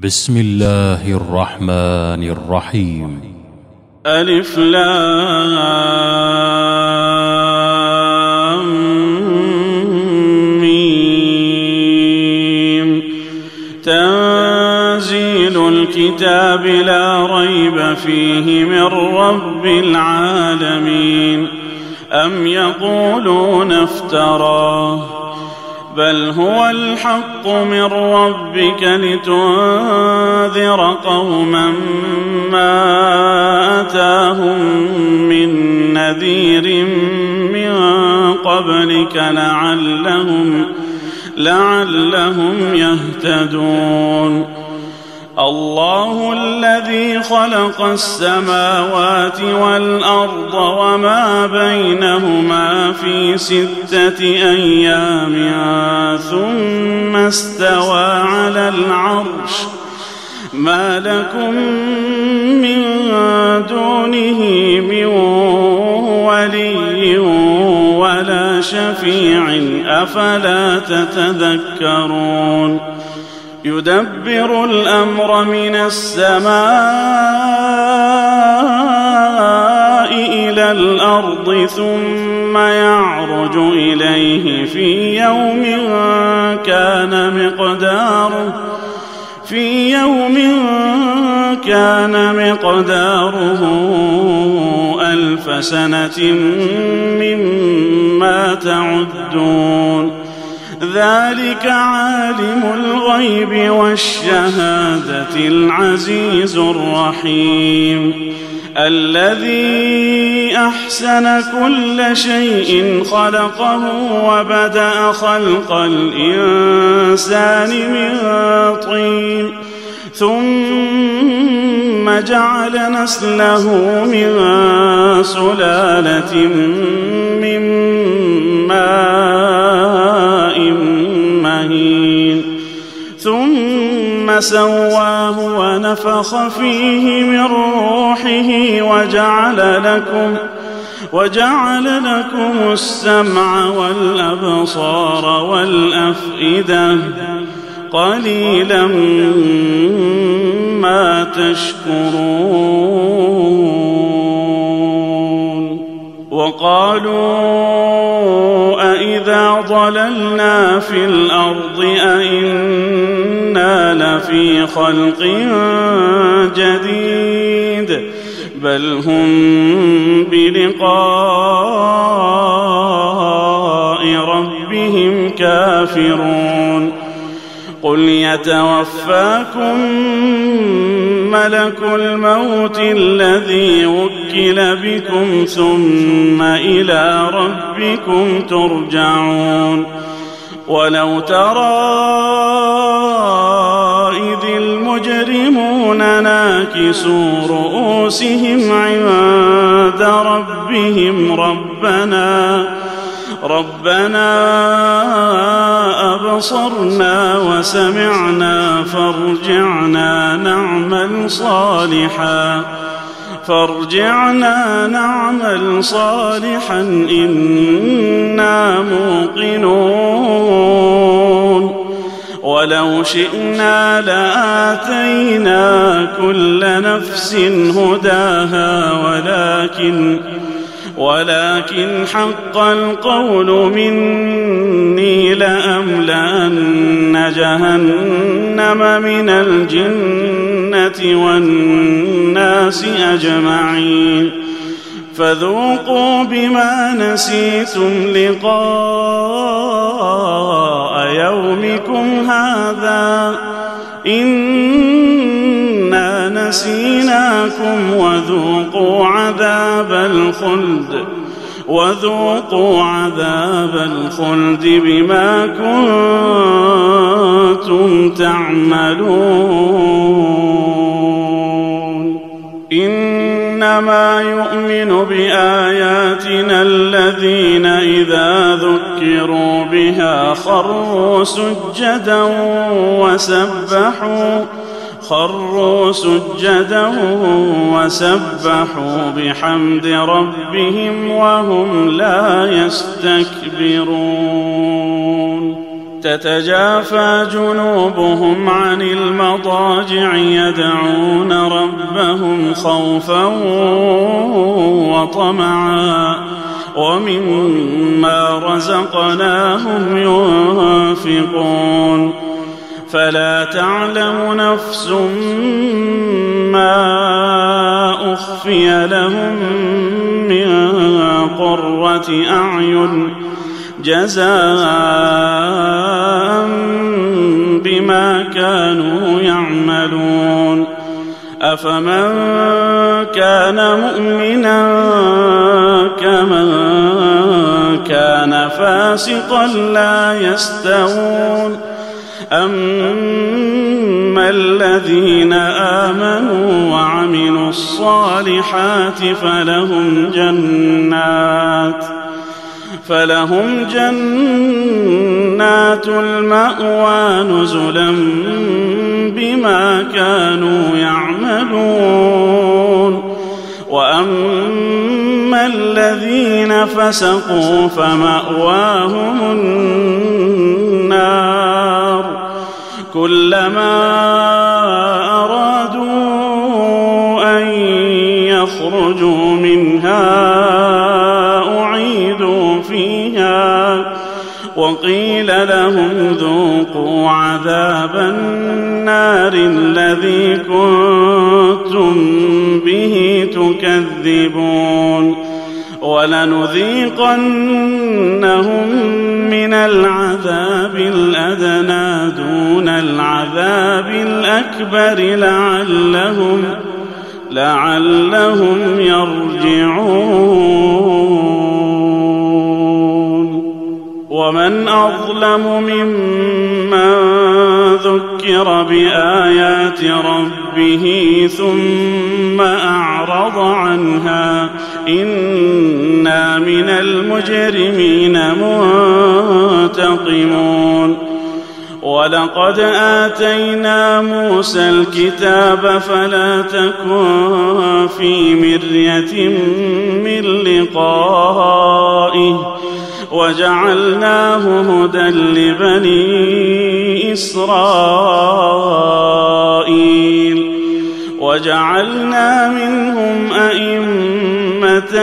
بسم الله الرحمن الرحيم. ألف لام ميم. تنزيل الكتاب لا ريب فيه من رب العالمين. أم يقولون افتراه بل هو الحق من ربك لتنذر قوما ما أتاهم من نذير من قبلك لعلهم يهتدون. الله الذي خلق السماوات والأرض وما بينهما في 6 أيام ثم استوى على العرش. ما لكم من دونه من ولي ولا شفيع أفلا تتذكرون. يدبر الأمر من السماء إلى الأرض ثم يعرج إليه في يوم كان مقداره 1000 سنة مما تعدون. ذلك عالم الغيب والشهادة العزيز الرحيم. الذي أحسن كل شيء خلقه وبدأ خلق الإنسان من طين ثم جعل نسله من سلالة من ماء مهين ثم سواه ونفخ فيه من روحه وجعل لكم السمع والأبصار والأفئدة قليلا ما تشكرون. وقالوا أإذا ضللنا في الأرض أإنا لفي خلق جديد بل هم بلقاء ربهم كافرون. قل يتوفاكم ملك الموت الذي وكل بكم ثم إلى ربكم ترجعون. ولو ترى إذ المجرمون ناكسوا رؤوسهم عند ربهم ربنا أبصرنا وسمعنا فارجعنا نعمل صالحا إنا موقنون. ولو شئنا لآتينا كل نفس هداها ولكن حق القول مني لأملأن جهنم من الجنة والناس أجمعين. فذوقوا بما نسيتم لقاء يومكم هذا إنا نسيناكم وذوقوا عذاب الخلد بما كنتم تعملون. إنما يؤمن بآياتنا الذين إذا ذكروا بها خروا سجدا وسبحوا بحمد ربهم وهم لا يستكبرون. تتجافى جنوبهم عن المضاجع يدعون ربهم خوفا وطمعا ومما رزقناهم ينفقون فلا تعلم نفس ما أخفي لهم من قرة أعين جزاء بما كانوا يعملون أفمن كان مؤمنا كمن كان فاسقا لا يستوون أما الذين آمنوا وعملوا الصالحات فلهم جنات المأوى نزلا بما كانوا يعملون وأما الذين فسقوا فمأواهم النار كلما أرادوا أن يخرجوا منها أعيدوا فيها وقيل لهم ذوقوا عذاب النار الذي كنتم به تكذبون ولنذيقنهم من العذاب الأدنى دون العذاب الأكبر لعلهم يرجعون ومن أظلم ممن ذكر بآيات ربه ثم أعرض عنها إنا من المجرمين منتقمون ولقد آتينا موسى الكتاب فلا تكن في مرية من لقائه وجعلناه هدى لبني إسرائيل وجعلنا منهم أئمة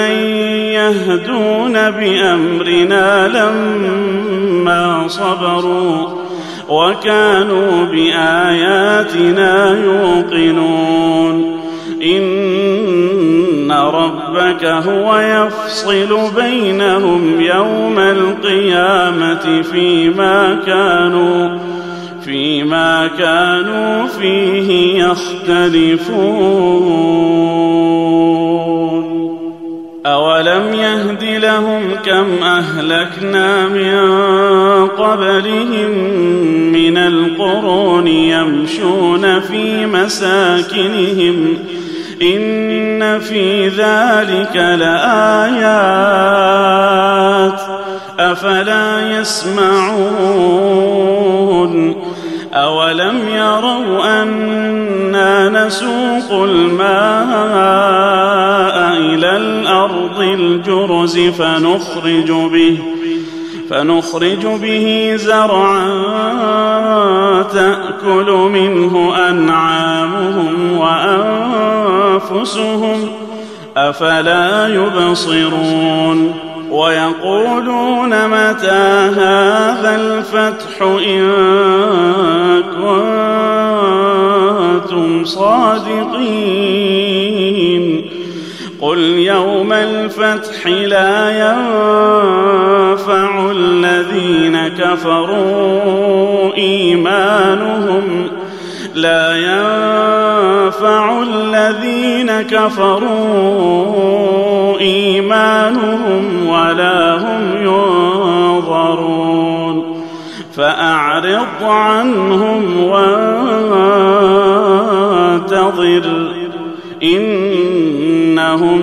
يهدون بأمرنا لما صبروا وكانوا بآياتنا يوقنون إن ربك هو يفصل بينهم يوم القيامة فيما كانوا فيه يختلفون أولم يهد لهم كم أهلكنا من قبلهم من القرون يمشون في مساكنهم إن في ذلك لآيات أفلا يسمعون أولم يروا أنا نسوق الماء إلى الأرض الجرز فنخرج به زرعا تأكل منه أنعامهم وأنفسهم أفلا يبصرون ويقولون متى هذا الفتح إن كنتم صادقين قل يوم الفتح لا ينفع الذين كفروا إيمانهم ولا هم ينظرون فأعرض عنهم وانتظر إنهم